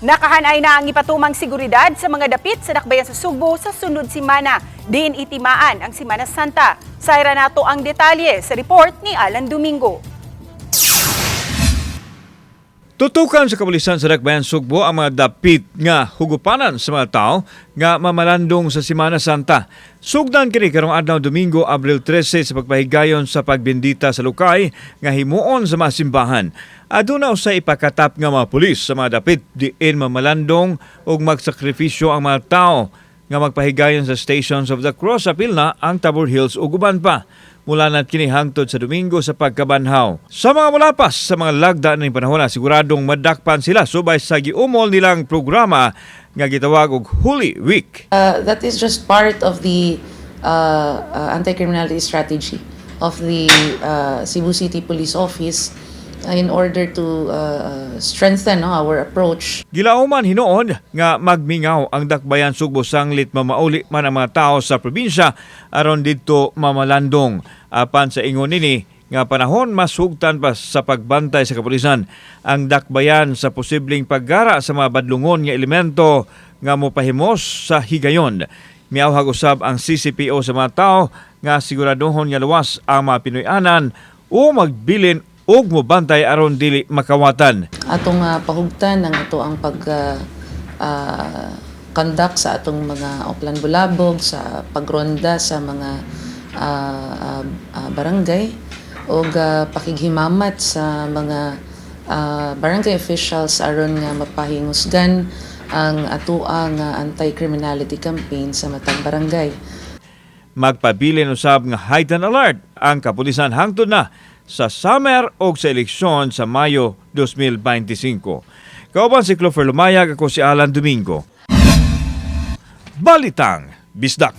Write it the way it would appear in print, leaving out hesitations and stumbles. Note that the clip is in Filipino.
Nakahanay na ang ipatumang seguridad sa mga dapit sa dakbayan sa Sugbo sa sunod simana. Din itimaan ang Semana Santa. Sayra nato ang detalye sa report ni Alan Domingo. Tutukan sa Kapulisan sa dakbayan Sugbo ang mga dapit nga hugupanan sa mga tao nga mamalandong sa Semana Santa. Sugdan kini karong adlaw Domingo, Abril 13 sa pagpahigayon sa pagbendita sa lukay nga himuon sa mga simbahan. Aduna usay ipakatap nga mga pulis sa mga dapit diin mamalandong ug magsakripisyo ang mga tao nga magpahigayon sa Stations of the Cross apil na ang Tabor Hills ug uban pa. Mula na kini hangtod sa Domingo sa pagkabanhaw. Sa mga mulapas sa mga lagda ng panahon siguradong madakpan sila subay sa giumol nilang programa nga gitawag og HULIWEEK. That is just part of the anti-criminality strategy of the Cebu City Police Office in order to strengthen our approach. Gilauman hinoon nga magmingaw ang dakbayan Sugbo sanglit mamauli man ang mga tao sa probinsya aron didto mamalandong. Apan sa ingon nini nga panahon masugtan pa sa pagbantay sa kapulisan ang dakbayan sa posibleng paggara sa mga badlungon nga elemento nga mopahimos sa higayon. Miawhag usab ang CCPO sa mga tao nga siguraduhon nga luwas ang mga Pinoyanan o magbilin ug mobantay aron dili makawatan. Atong pahugtan ang ato ang conduct sa atong mga oplan bulabog, sa pagronda sa mga barangay ug pakighimamat sa mga barangay officials aron nga mapahingusgan ang atoang anti-criminality campaign sa matag barangay. Magpabilin usab nga heightened alert ang kapulisan hangtod na sa summer o sa eleksyon sa Mayo 2025. Kauban si Clover Lumayag, ako si Alan Domingo. Balitang Bisdak.